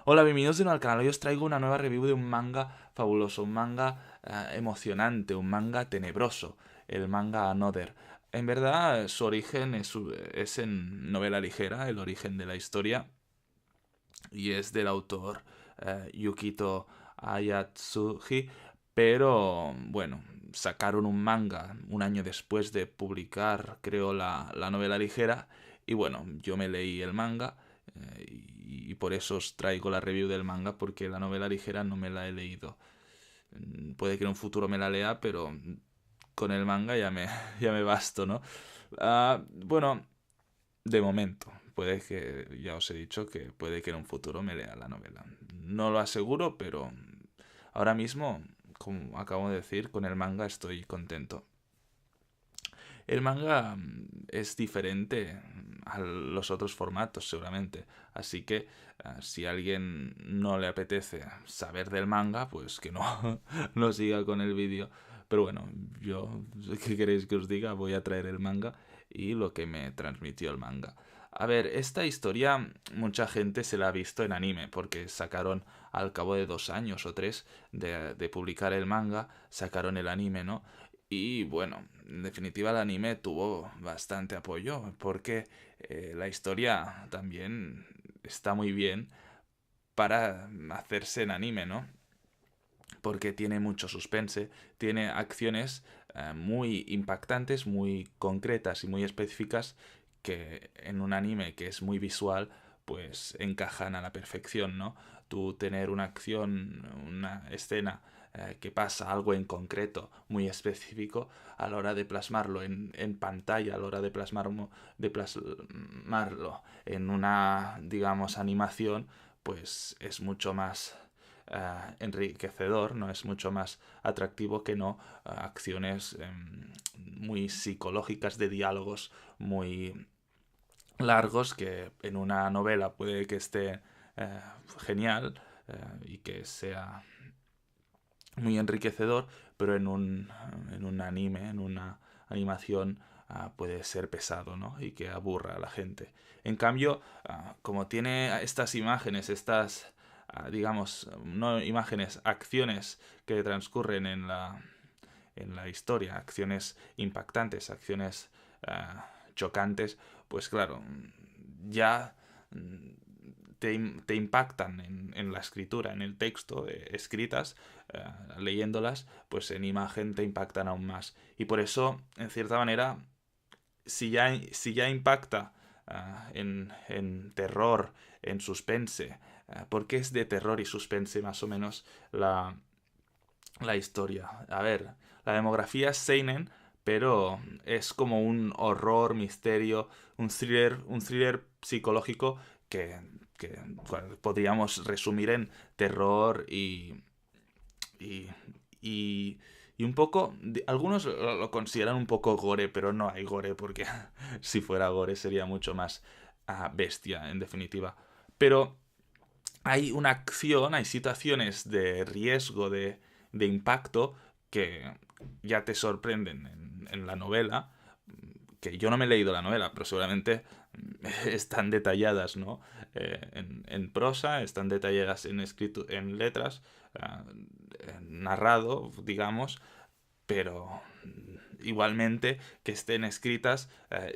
Hola, bienvenidos de nuevo al canal. Hoy os traigo una nueva review de un manga fabuloso, un manga emocionante, un manga tenebroso, el manga Another. En verdad, su origen es en novela ligera, el origen de la historia, y es del autor Yukito Ayatsuji, pero bueno, sacaron un manga un año después de publicar, creo, la novela ligera, y bueno, yo me leí el manga y por eso os traigo la review del manga, porque la novela ligera no me la he leído. Puede que en un futuro me la lea, pero con el manga ya me basto, ¿no? Bueno, de momento. Puede que, ya os he dicho, que puede que en un futuro me lea la novela. No lo aseguro, pero ahora mismo, como acabo de decir, con el manga estoy contento. El manga es diferente a los otros formatos, seguramente. Así que si a alguien no le apetece saber del manga, pues que no, no siga con el vídeo. Pero bueno, yo, ¿qué queréis que os diga? Voy a traer el manga y lo que me transmitió el manga. A ver, esta historia mucha gente se la ha visto en anime, porque sacaron al cabo de 2 años o 3 de publicar el manga, sacaron el anime, ¿no? Y bueno, en definitiva el anime tuvo bastante apoyo porque la historia también está muy bien para hacerse en anime, ¿no? Porque tiene mucho suspense, tiene acciones muy impactantes, muy concretas y muy específicas que en un anime que es muy visual, pues encajan a la perfección, ¿no? Tú tener una acción, una escena que pasa algo en concreto, muy específico, a la hora de plasmarlo en pantalla, a la hora de plasmarlo en una, digamos, animación, pues es mucho más enriquecedor, no es mucho más atractivo que no acciones muy psicológicas de diálogos muy largos que en una novela puede que esté genial y que sea muy enriquecedor, pero en un anime, en una animación, puede ser pesado, ¿no? Y que aburra a la gente. En cambio, como tiene estas imágenes, estas, digamos, no imágenes, acciones que transcurren en la historia, acciones impactantes, acciones chocantes, pues claro, ya te impactan en la escritura, en el texto, escritas, leyéndolas, pues en imagen te impactan aún más. Y por eso, en cierta manera, si ya impacta en terror, en suspense, porque es de terror y suspense más o menos la historia. A ver, la demografía es seinen, pero es como un horror, misterio, un thriller psicológico que bueno, podríamos resumir en terror y, y, y un poco, algunos lo consideran un poco gore, pero no hay gore porque si fuera gore sería mucho más bestia, en definitiva. Pero hay una acción, hay situaciones de riesgo, de impacto que ya te sorprenden en la novela, que yo no me he leído la novela, pero seguramente están detalladas, ¿no? En prosa, están detalladas en letras, narrado, digamos, pero igualmente que estén escritas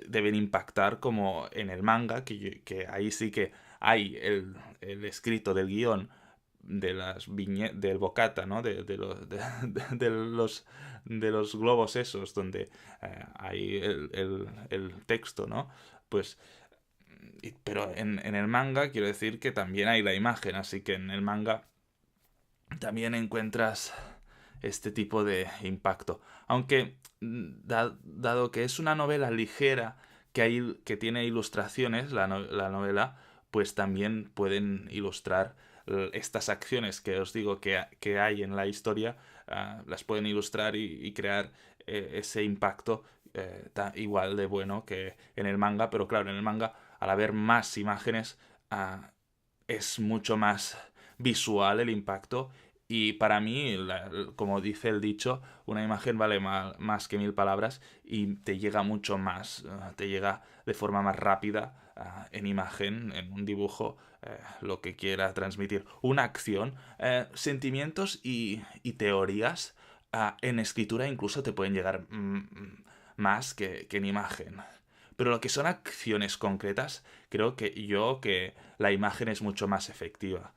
deben impactar como en el manga, que ahí sí que hay el escrito del guión de del bocata, ¿no? De los globos esos donde hay el texto, ¿no? Pues pero en el manga quiero decir que también hay la imagen, así que en el manga también encuentras este tipo de impacto. Aunque, dado que es una novela ligera que tiene ilustraciones, la novela, pues también pueden ilustrar estas acciones que os digo que hay en la historia, las pueden ilustrar y crear ese impacto igual de bueno que en el manga, pero claro, en el manga, al haber más imágenes, es mucho más visual el impacto Y para mí, como dice el dicho, una imagen vale más que 1000 palabras y te llega mucho más, te llega de forma más rápida en imagen, en un dibujo, lo que quiera transmitir. Una acción, sentimientos y teorías en escritura incluso te pueden llegar más que en imagen. Pero lo que son acciones concretas, creo que la imagen es mucho más efectiva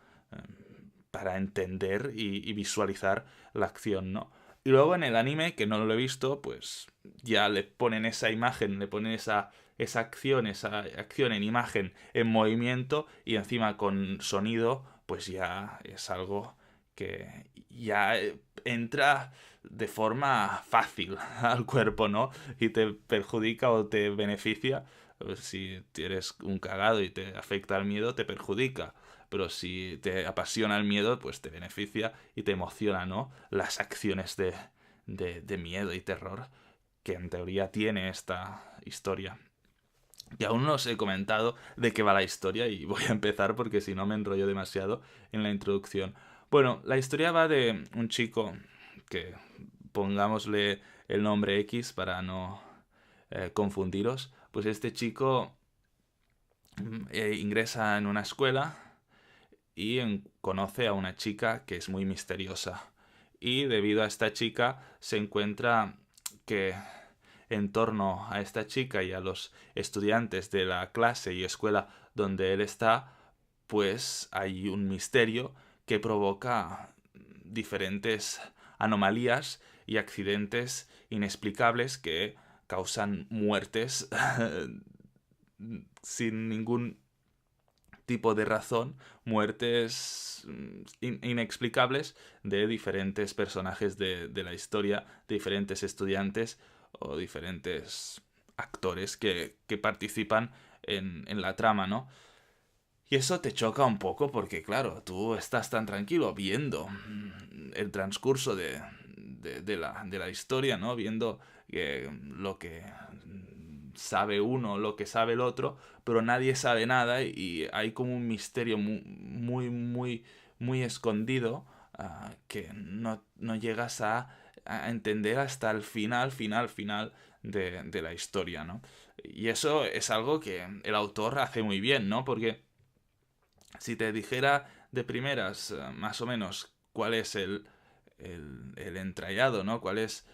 para entender y visualizar la acción, ¿no? Y luego en el anime, que no lo he visto, pues ya le ponen esa imagen, le ponen esa acción en imagen, en movimiento y encima con sonido, pues ya es algo que ya entra de forma fácil al cuerpo, ¿no? Y te perjudica o te beneficia. Pues si eres un cagado y te afecta el miedo, te perjudica. Pero si te apasiona el miedo, pues te beneficia y te emociona, ¿no? Las acciones de miedo y terror que en teoría tiene esta historia. Y aún no os he comentado de qué va la historia y voy a empezar porque si no me enrollo demasiado en la introducción. Bueno, la historia va de un chico que pongámosle el nombre X para no confundiros. Pues este chico ingresa en una escuela y conoce a una chica que es muy misteriosa. Y debido a esta chica se encuentra que en torno a esta chica y a los estudiantes de la clase y escuela donde él está, pues hay un misterio que provoca diferentes anomalías y accidentes inexplicables que causan muertes sin ningún tipo de razón, muertes inexplicables de diferentes personajes de la historia, de diferentes estudiantes o diferentes actores que participan en la trama, ¿no? Y eso te choca un poco porque, claro, tú estás tan tranquilo viendo el transcurso de la historia, ¿no? Viendo lo que sabe uno, lo que sabe el otro, pero nadie sabe nada y hay como un misterio muy escondido que no llegas a entender hasta el final de la historia, ¿no? Y eso es algo que el autor hace muy bien, ¿no? Porque si te dijera de primeras, más o menos, cuál es el entrañado, ¿no? Cuál es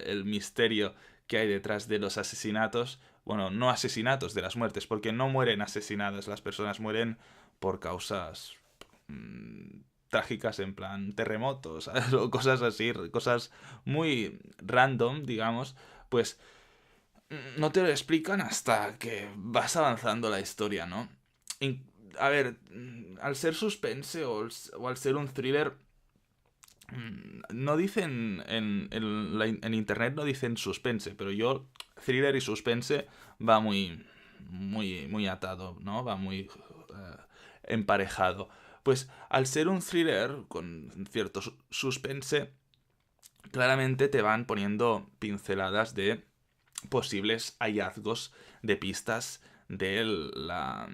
el misterio que hay detrás de los asesinatos. Bueno, no asesinatos, de las muertes, porque no mueren asesinadas, las personas mueren por causas trágicas en plan terremotos, ¿sabes? O cosas así, cosas muy random, digamos, pues no te lo explican hasta que vas avanzando la historia, ¿no? A ver, al ser suspense o al ser un thriller, no dicen en internet no dicen suspense, pero yo thriller y suspense va muy atado, ¿no? Va muy emparejado. Pues al ser un thriller con cierto suspense, claramente te van poniendo pinceladas de posibles hallazgos de pistas de la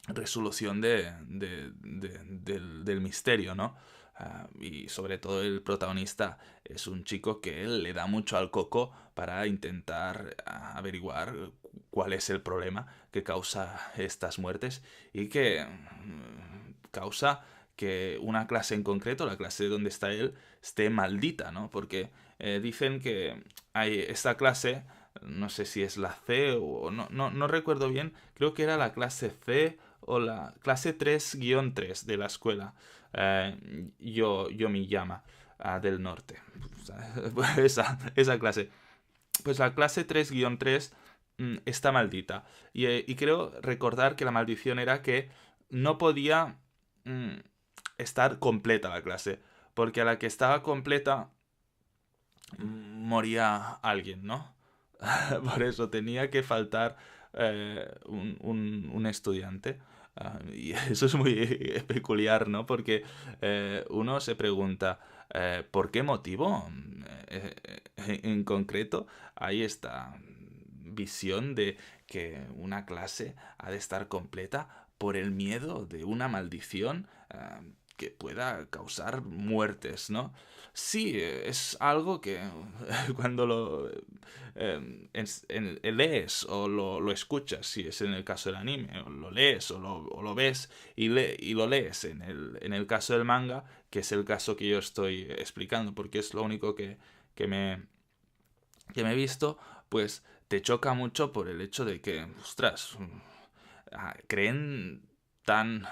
resolución del misterio, ¿no? Y sobre todo el protagonista es un chico que él le da mucho al coco para intentar averiguar cuál es el problema que causa estas muertes y que causa que una clase en concreto, la clase donde está él, esté maldita, ¿no? Porque dicen que hay esta clase, no sé si es la C o no recuerdo bien, creo que era la clase C o la clase 3-3 de la escuela Yomiyama del norte. Pues esa clase. Pues la clase 3-3 está maldita. Y creo recordar que la maldición era que no podía mm, estar completa la clase. Porque a la que estaba completa moría alguien, ¿no? Por eso tenía que faltar un estudiante. Y eso es muy peculiar, ¿no? Porque uno se pregunta, ¿por qué motivo? En concreto, hay esta visión de que una clase ha de estar completa por el miedo de una maldición. que pueda causar muertes, ¿no? Sí, es algo que cuando lees o lo escuchas, si es en el caso del anime, o lo lees o lo ves y lo lees en el caso del manga, que es el caso que yo estoy explicando, porque es lo único que me, que me he visto, pues te choca mucho por el hecho de que, ostras, creen tan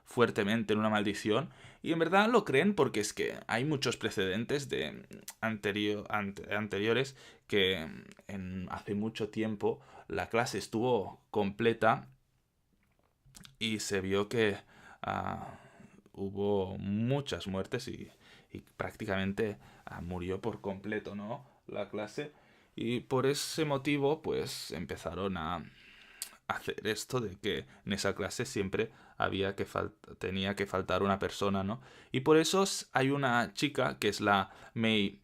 fuertemente en una maldición y en verdad lo creen porque es que hay muchos precedentes de anteriores que hace mucho tiempo la clase estuvo completa y se vio que ah, hubo muchas muertes y prácticamente murió por completo, ¿no? La clase. Y por ese motivo, pues empezaron a hacer esto de que en esa clase siempre tenía que faltar una persona, ¿no? Y por eso hay una chica que es la Mei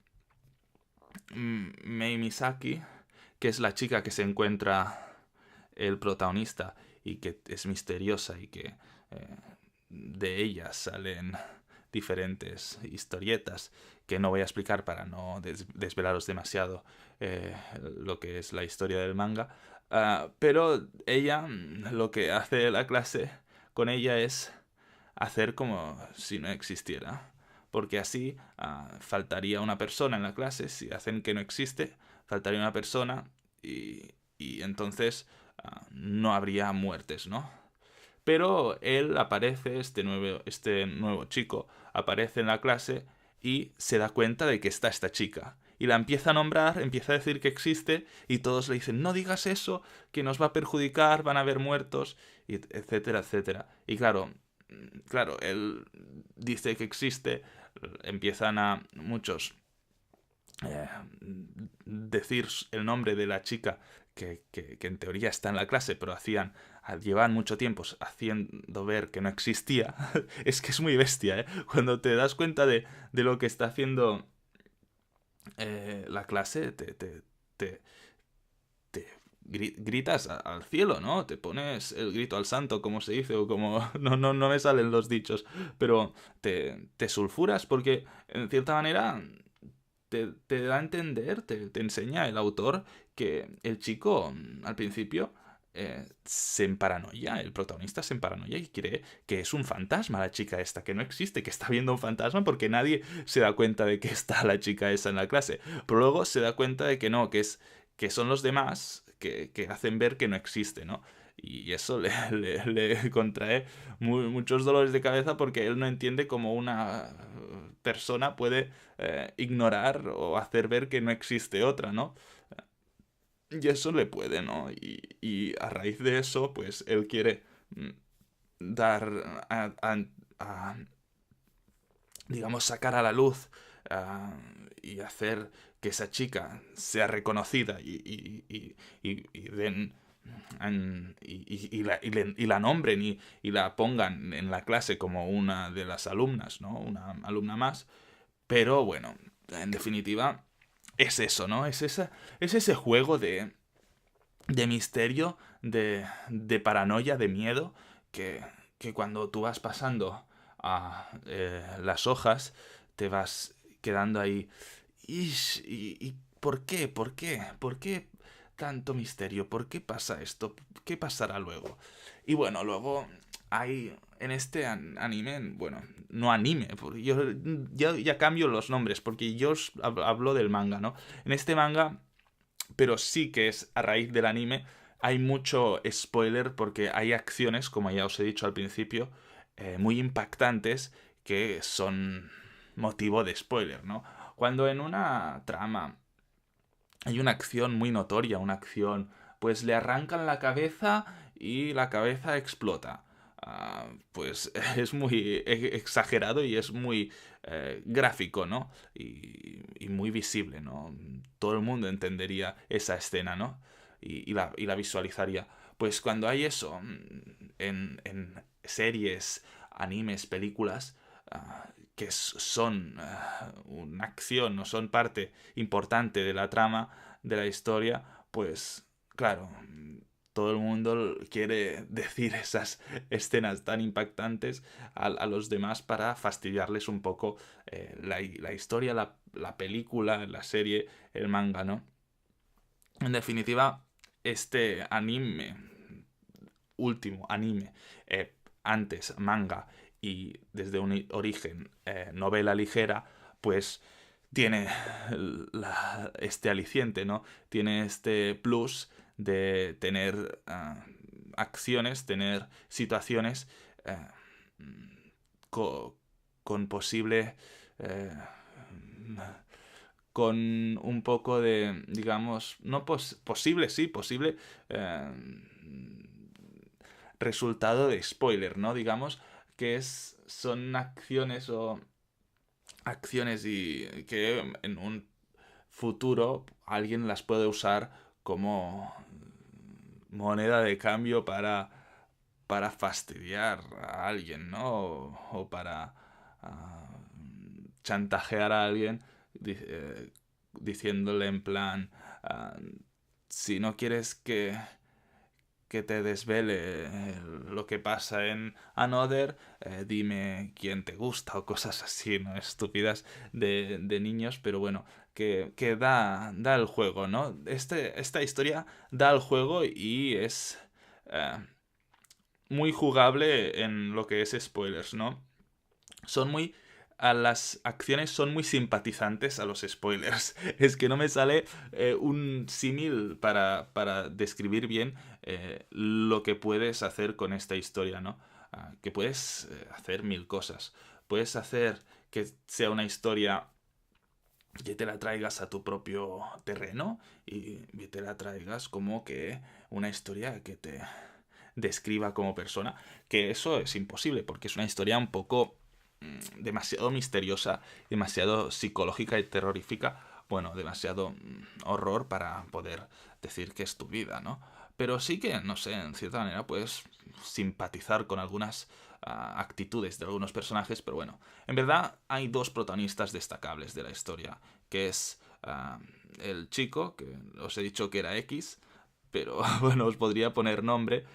Misaki, que es la chica que se encuentra el protagonista y que es misteriosa y que de ella salen diferentes historietas que no voy a explicar para no desvelaros demasiado lo que es la historia del manga. Pero ella, lo que hace la clase con ella es hacer como si no existiera. Porque así faltaría una persona en la clase. Si hacen que no existe, faltaría una persona y entonces no habría muertes, ¿no? Pero él aparece, este nuevo chico, aparece en la clase y se da cuenta de que está esta chica. Y la empieza a nombrar, empieza a decir que existe y todos le dicen, no digas eso, que nos va a perjudicar, van a haber muertos, y etcétera, etcétera. Y claro, él dice que existe, empiezan a muchos eh, decir el nombre de la chica que en teoría está en la clase, pero llevaban mucho tiempo haciendo ver que no existía. Es que es muy bestia, ¿eh? Cuando te das cuenta de lo que está haciendo la clase, te, gritas al cielo, ¿no? Te pones el grito al santo, como se dice, o como... No me salen los dichos, pero te sulfuras porque, en cierta manera, te da a entender, te enseña el autor que el chico, al principio, se emparanoia, el protagonista se emparanoia y cree que es un fantasma la chica esta, que no existe, que está viendo un fantasma porque nadie se da cuenta de que está la chica esa en la clase. Pero luego se da cuenta de que no, que son los demás que hacen ver que no existe, ¿no? Y eso le contrae muchos dolores de cabeza porque él no entiende cómo una persona puede ignorar o hacer ver que no existe otra, ¿no? Y eso le puede, ¿no? Y a raíz de eso, pues él quiere mm, dar digamos, sacar a la luz y hacer que esa chica sea reconocida y den y la nombren y la pongan en la clase como una de las alumnas, ¿no? Una alumna más. Pero bueno, en definitiva, es eso, ¿no? Es ese juego de misterio, de paranoia, de miedo, que cuando tú vas pasando a las hojas, te vas quedando ahí. ¿Y por qué? ¿Por qué? ¿Por qué tanto misterio? ¿Por qué pasa esto? ¿Qué pasará luego? Y bueno, luego hay en este anime, bueno, no anime, porque yo ya cambio los nombres, porque yo os hablo del manga, ¿no? En este manga, pero sí que es a raíz del anime, hay mucho spoiler porque hay acciones, como ya os he dicho al principio, muy impactantes que son motivo de spoiler, ¿no? Cuando en una trama hay una acción muy notoria, una acción, pues le arrancan la cabeza y la cabeza explota. Pues es muy exagerado y es muy gráfico, ¿no? Y muy visible, ¿no? Todo el mundo entendería esa escena, ¿no? Y la visualizaría. Pues cuando hay eso en series, animes, películas, que son una acción o son parte importante de la trama, de la historia, pues claro, todo el mundo quiere decir esas escenas tan impactantes a los demás para fastidiarles un poco la historia, la película, la serie, el manga, ¿no? En definitiva, este anime, último anime, antes manga y desde un origen novela ligera, pues tiene este aliciente, ¿no? Tiene este plus de tener acciones, tener situaciones co con posible... con un poco de, digamos, no posible, sí, posible resultado de spoiler, ¿no? Digamos que son acciones o acciones y que en un futuro alguien las puede usar como moneda de cambio para fastidiar a alguien, ¿no? O para chantajear a alguien diciéndole en plan, si no quieres que te desvele lo que pasa en Another, dime quién te gusta o cosas así, ¿no? Estúpidas de niños, pero bueno, que da el juego, ¿no? Esta historia da el juego y es muy jugable en lo que es spoilers, ¿no? Son muy... Las acciones son muy simpatizantes a los spoilers. Es que no me sale un símil para describir bien lo que puedes hacer con esta historia, ¿no? Que puedes hacer mil cosas. Puedes hacer que sea una historia que te la traigas a tu propio terreno y te la traigas como que una historia que te describa como persona, que eso es imposible porque es una historia un poco demasiado misteriosa, demasiado psicológica y terrorífica, bueno, demasiado horror para poder decir que es tu vida, ¿no? Pero sí que, no sé, en cierta manera puedes simpatizar con algunas actitudes de algunos personajes, pero bueno, en verdad hay dos protagonistas destacables de la historia, que es el chico, que os he dicho que era X, pero bueno, os podría poner nombre.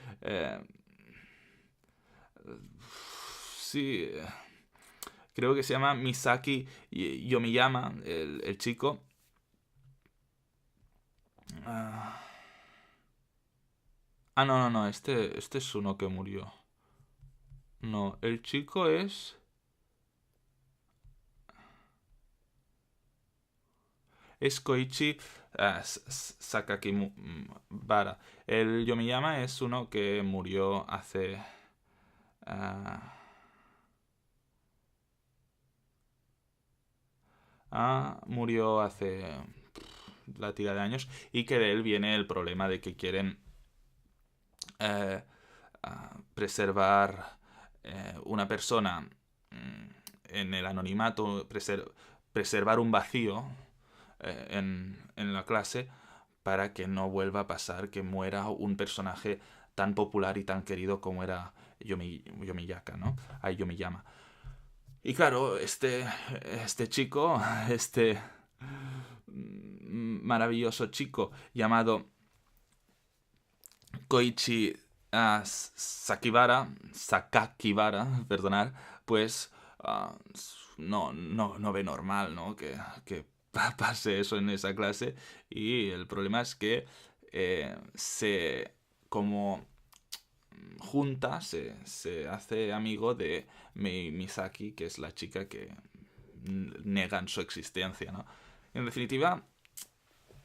Sí, creo que se llama Misaki Yomiyama, el chico. Ah, no, no, no, este es uno que murió. No, el chico es Koichi Sakakibara. El Yomiyama es uno que murió hace... ah, murió hace la tira de años y que de él viene el problema de que quieren eh, preservar una persona en el anonimato, preservar un vacío en la clase para que no vuelva a pasar que muera un personaje tan popular y tan querido como era Yomiyaka, ¿no? Yomiyama. Y claro, este chico, este maravilloso chico llamado Koichi Sakakibara, perdonar, pues no ve normal, ¿no? Que pase eso en esa clase. Y el problema es que como junta, se hace amigo de Misaki, que es la chica que negan su existencia, ¿no? En definitiva,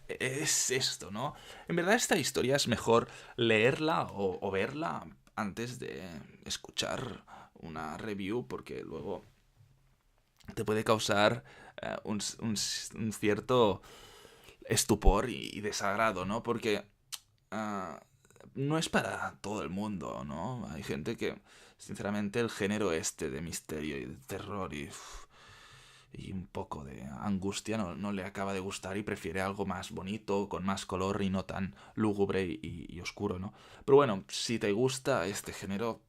es esto, ¿no? En verdad esta historia es mejor leerla o verla antes de escuchar una review porque luego te puede causar un cierto estupor y desagrado, ¿no? Porque uh, no es para todo el mundo, ¿no? Hay gente que, sinceramente, el género este de misterio y de terror y un poco de angustia no le acaba de gustar y prefiere algo más bonito, con más color y no tan lúgubre y oscuro, ¿no? Pero bueno, si te gusta este género,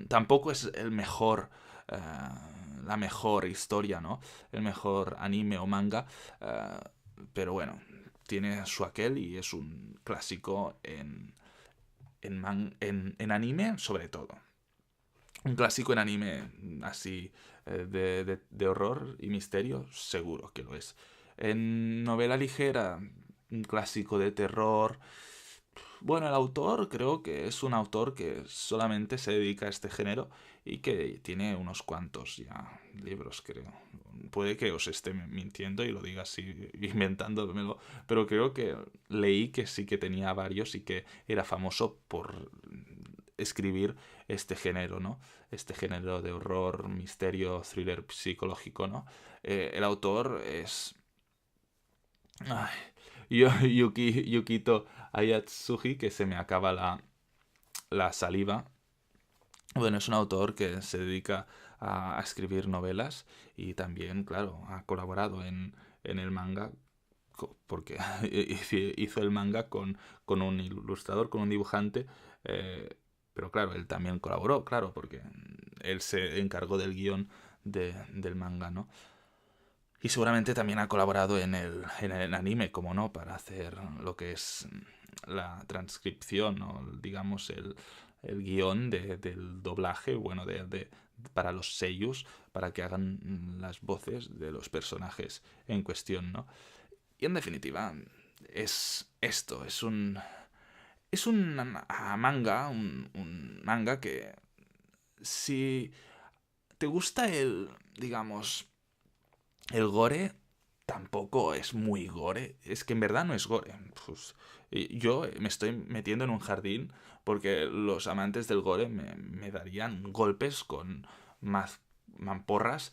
tampoco es el mejor, la mejor historia, ¿no? El mejor anime o manga, pero bueno, tiene su aquel y es un clásico en anime sobre todo. Un clásico en anime así de horror y misterio, seguro que lo es. En novela ligera, un clásico de terror. Bueno, el autor creo que es un autor que solamente se dedica a este género y que tiene unos cuantos ya libros, creo. Puede que os esté mintiendo y lo diga así, inventándomelo, pero creo que leí que sí que tenía varios y que era famoso por escribir este género, ¿no? Este género de horror, misterio, thriller psicológico, ¿no? El autor es... Ay, Yukito Ayatsuji, que se me acaba la saliva. Bueno, es un autor que se dedica a escribir novelas y también, claro, ha colaborado en el manga porque hizo el manga con un ilustrador, con un dibujante, eh, pero claro, él también colaboró, claro, porque él se encargó del guión del manga, ¿no? Y seguramente también ha colaborado en el anime, como no, para hacer lo que es la transcripción o digamos el guión del doblaje, bueno, para los seiyus, para que hagan las voces de los personajes en cuestión, ¿no? Y en definitiva, es esto, es un manga, un manga que si te gusta digamos, el gore tampoco es muy gore. Es que en verdad no es gore. Pues, yo me estoy metiendo en un jardín porque los amantes del gore me darían golpes con más mamporras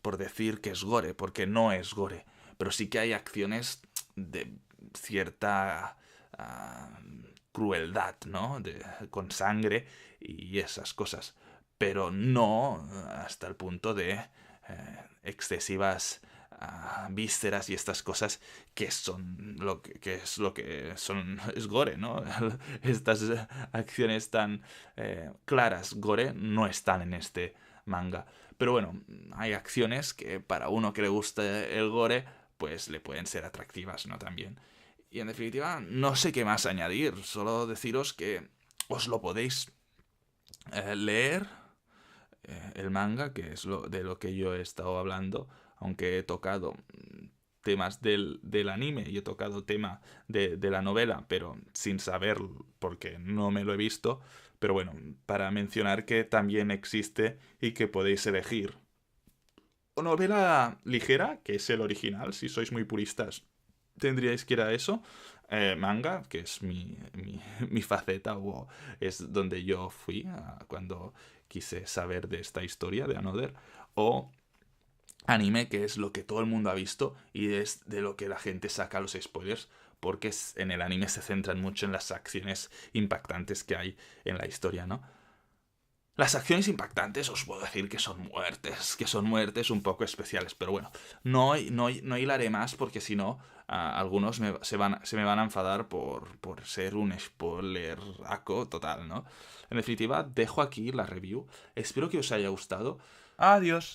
por decir que es gore, porque no es gore. Pero sí que hay acciones de cierta crueldad, ¿no? Con sangre y esas cosas. Pero no hasta el punto de excesivas vísceras y estas cosas que son que es lo que son es gore, ¿no? Estas acciones tan claras gore no están en este manga. Pero bueno, hay acciones que para uno que le gusta el gore pues le pueden ser atractivas, ¿no? También. Y en definitiva, no sé qué más añadir, solo deciros que os lo podéis leer el manga, que es de lo que yo he estado hablando, aunque he tocado temas del anime y he tocado tema de la novela, pero sin saber porque no me lo he visto. Pero bueno, para mencionar que también existe y que podéis elegir. O novela ligera, que es el original, si sois muy puristas tendríais que ir a eso. Manga, que es mi faceta, o es donde yo fui cuando quise saber de esta historia de Another. O anime, que es lo que todo el mundo ha visto y es de lo que la gente saca los spoilers, porque en el anime se centran mucho en las acciones impactantes que hay en la historia, ¿no? Las acciones impactantes os puedo decir que son muertes un poco especiales, pero bueno, no hilaré más porque si no, algunos se me van a enfadar por ser un spoileraco total, ¿no? En definitiva, dejo aquí la review. Espero que os haya gustado. Adiós.